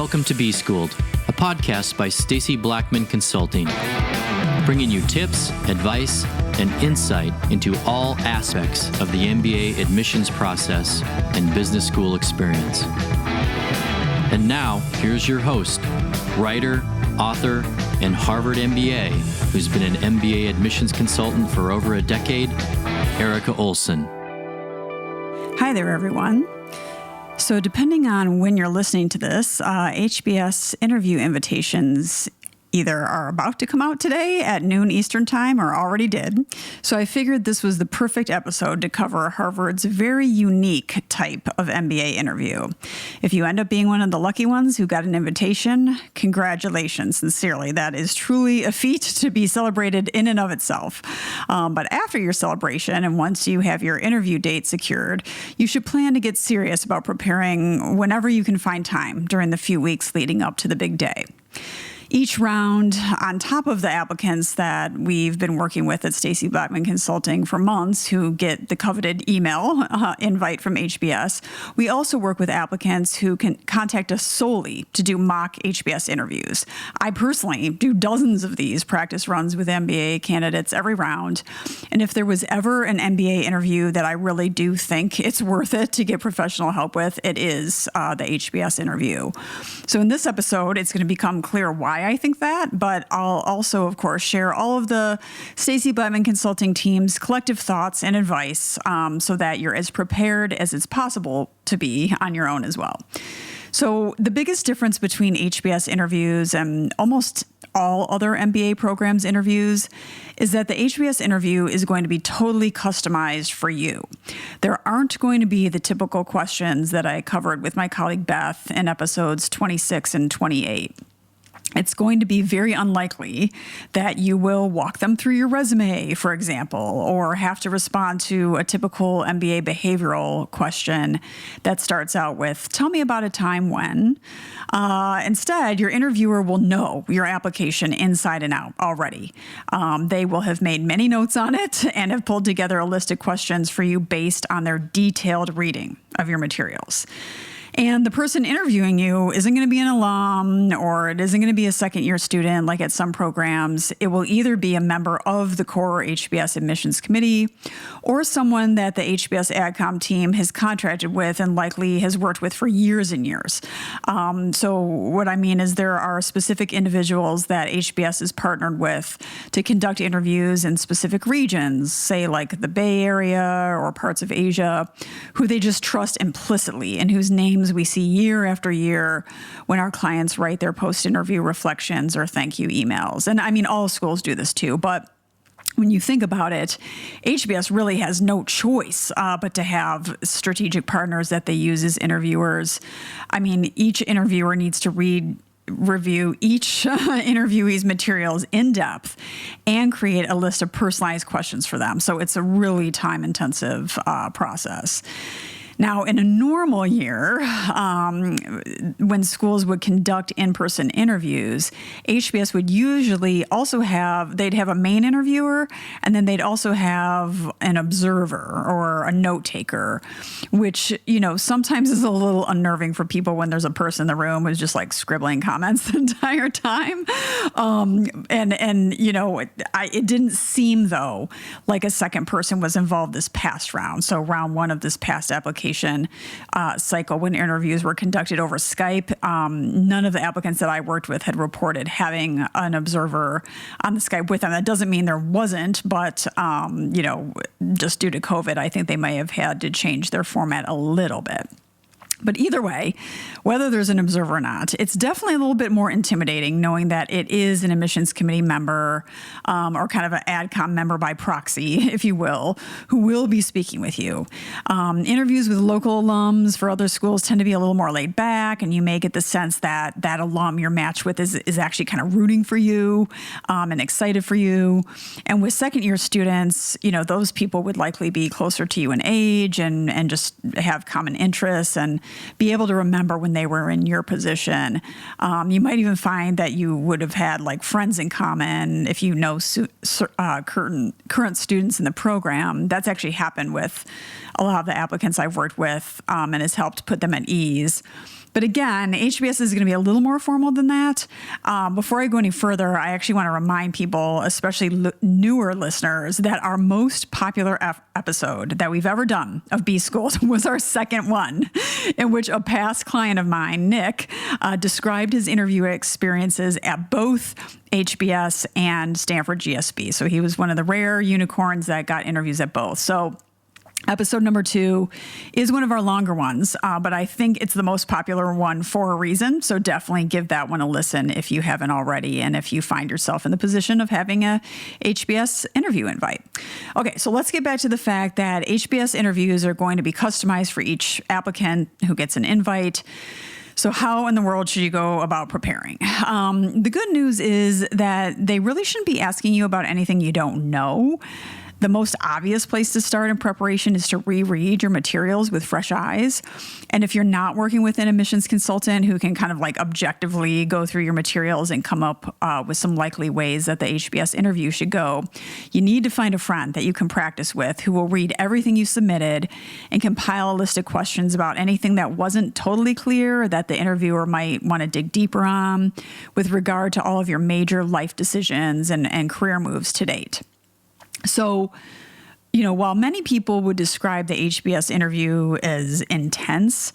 Welcome to B-Schooled, a podcast by Stacy Blackman Consulting, bringing you tips, advice, and insight into all aspects of the MBA admissions process and business school experience. And now, here's your host, writer, author, and Harvard MBA, who's been an MBA admissions consultant for over a decade, Erica Olson. Hi there, everyone. So depending on when you're listening to this, HBS interview invitations either are about to come out today at noon Eastern time or already did. So I figured this was the perfect episode to cover Harvard's very unique type of MBA interview. If you end up being one of the lucky ones who got an invitation, congratulations, sincerely. That is truly a feat to be celebrated in and of itself. But after your celebration, and once you have your interview date secured, you should plan to get serious about preparing whenever you can find time during the few weeks leading up to the big day. Each round, on top of the applicants that we've been working with at Stacy Blackman Consulting for months who get the coveted email invite from HBS, we also work with applicants who can contact us solely to do mock HBS interviews. I personally do dozens of these practice runs with MBA candidates every round. And if there was ever an MBA interview that I really do think it's worth it to get professional help with, it is the HBS interview. So in this episode, it's going to become clear why I think that, but I'll also, of course, share all of the Stacy Blackman Consulting team's collective thoughts and advice so that you're as prepared as it's possible to be on your own as well. So the biggest difference between HBS interviews and almost all other MBA programs interviews is that the HBS interview is going to be totally customized for you. There aren't going to be the typical questions that I covered with my colleague Beth in episodes 26 and 28. It's going to be very unlikely that you will walk them through your resume, for example, or have to respond to a typical MBA behavioral question that starts out with, tell me about a time when. Instead, your interviewer will know your application inside and out already. They will have made many notes on it and have pulled together a list of questions for you based on their detailed reading of your materials. And the person interviewing you isn't going to be an alum or it isn't going to be a second-year student like at some programs. It will either be a member of the core HBS admissions committee or someone that the HBS AdCom team has contracted with and likely has worked with for years and years. So what I mean is there are specific individuals that HBS is partnered with to conduct interviews in specific regions, say like the Bay Area or parts of Asia, who they just trust implicitly and whose names we see year after year when our clients write their post-interview reflections or thank you emails. And I mean, all schools do this too, but when you think about it, HBS really has no choice but to have strategic partners that they use as interviewers. I mean, each interviewer needs to review each interviewee's materials in depth and create a list of personalized questions for them. So it's a really time-intensive process. Now, in a normal year, when schools would conduct in-person interviews, HBS would usually also they'd have a main interviewer, and then they'd also have an observer or a note taker, which, sometimes is a little unnerving for people when there's a person in the room who's just like scribbling comments the entire time. It didn't seem, though, like a second person was involved this past round. So round one of this past application cycle, when interviews were conducted over Skype, none of the applicants that I worked with had reported having an observer on the Skype with them. That doesn't mean there wasn't, but just due to COVID, I think they may have had to change their format a little bit. But either way, whether there's an observer or not, it's definitely a little bit more intimidating knowing that it is an admissions committee member or kind of an AdCom member by proxy, if you will, who will be speaking with you. Interviews with local alums for other schools tend to be a little more laid back, and you may get the sense that that alum you're matched with is actually kind of rooting for you and excited for you. And with second-year students, those people would likely be closer to you in age and just have common interests and be able to remember when they were in your position. You might even find that you would have had like friends in common if you know current students in the program. That's actually happened with a lot of the applicants I've worked with and has helped put them at ease. But again, HBS is going to be a little more formal than that. Before I go any further, I actually want to remind people, especially newer listeners, that our most popular episode that we've ever done of B-School was our second one, in which a past client of mine, Nick, described his interview experiences at both HBS and Stanford GSB. So he was one of the rare unicorns that got interviews at both. So episode number 2 is one of our longer ones, but I think it's the most popular one for a reason. So definitely give that one a listen if you haven't already, and if you find yourself in the position of having a HBS interview invite. Okay, so let's get back to the fact that HBS interviews are going to be customized for each applicant who gets an invite. So how in the world should you go about preparing? The good news is that they really shouldn't be asking you about anything you don't know. The most obvious place to start in preparation is to reread your materials with fresh eyes. And if you're not working with an admissions consultant who can kind of like objectively go through your materials and come up with some likely ways that the HBS interview should go, you need to find a friend that you can practice with who will read everything you submitted and compile a list of questions about anything that wasn't totally clear or that the interviewer might want to dig deeper on with regard to all of your major life decisions and career moves to date. So, while many people would describe the HBS interview as intense,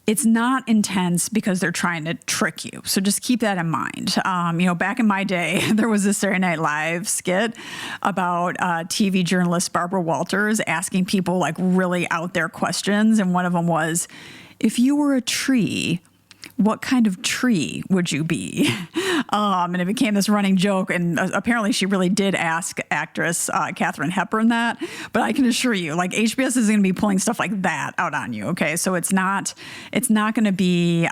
it's not intense because they're trying to trick you. So just keep that in mind. Back in my day, there was a Saturday Night Live skit about TV journalist Barbara Walters asking people like really out there questions. And one of them was, if you were a tree, what kind of tree would you be? And it became this running joke. And apparently she really did ask actress Katharine Hepburn that. But I can assure you, like, HBS is going to be pulling stuff like that out on you. Okay, so it's not going to be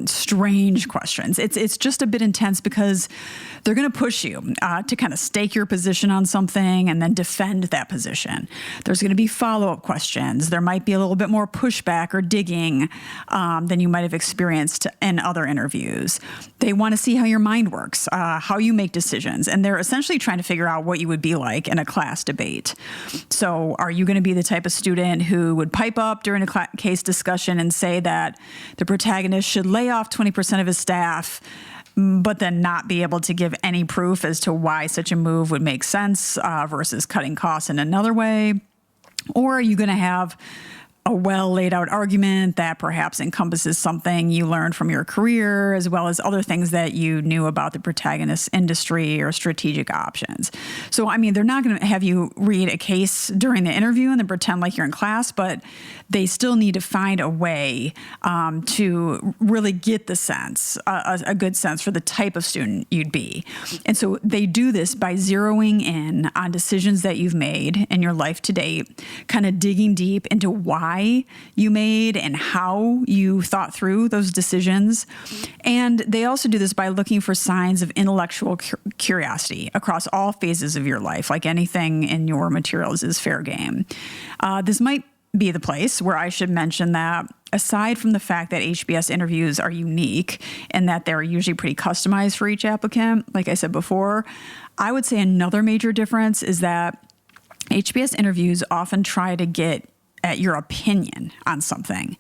strange questions. It's just a bit intense because they're going to push you to kind of stake your position on something and then defend that position. There's going to be follow-up questions. There might be a little bit more pushback or digging than you might have experienced in other interviews. They want to see how your mind works, how you make decisions, and they're essentially trying to figure out what you would be like in a class debate. So are you going to be the type of student who would pipe up during a case discussion and say that the protagonist should lay off 20% of his staff, but then not be able to give any proof as to why such a move would make sense versus cutting costs in another way? Or are you going to have a well laid out argument that perhaps encompasses something you learned from your career, as well as other things that you knew about the protagonist's industry or strategic options? So, they're not going to have you read a case during the interview and then pretend like you're in class, but they still need to find a way to really get the sense, a good sense for the type of student you'd be. And so they do this by zeroing in on decisions that you've made in your life to date, kind of digging deep into why you made and how you thought through those decisions. And they also do this by looking for signs of intellectual curiosity across all phases of your life. Like anything in your materials is fair game. This might be the place where I should mention that aside from the fact that HBS interviews are unique and that they're usually pretty customized for each applicant, like I said before, I would say another major difference is that HBS interviews often try to get at your opinion on something.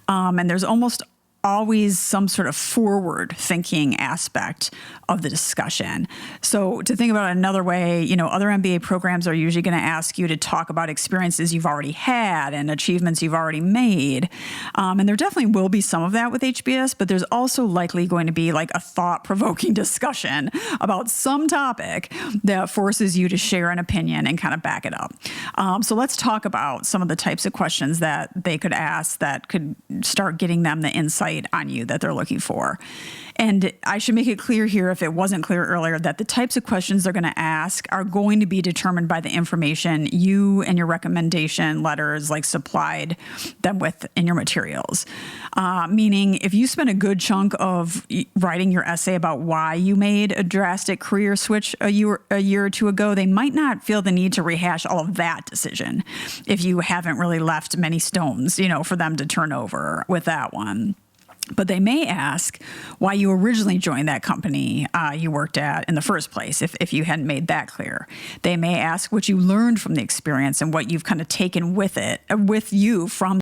And there's almost always some sort of forward-thinking aspect of the discussion. So to think about it another way, other MBA programs are usually going to ask you to talk about experiences you've already had and achievements you've already made. And there definitely will be some of that with HBS, but there's also likely going to be like a thought-provoking discussion about some topic that forces you to share an opinion and kind of back it up. So let's talk about some of the types of questions that they could ask that could start getting them the insight on you that they're looking for. And I should make it clear here, if it wasn't clear earlier, that the types of questions they're going to ask are going to be determined by the information you and your recommendation letters supplied them with in your materials. Meaning if you spent a good chunk of writing your essay about why you made a drastic career switch a year or two ago, they might not feel the need to rehash all of that decision if you haven't really left many stones, for them to turn over with that one. But they may ask why you originally joined that company you worked at in the first place, if you hadn't made that clear. They may ask what you learned from the experience and what you've kind of taken with you from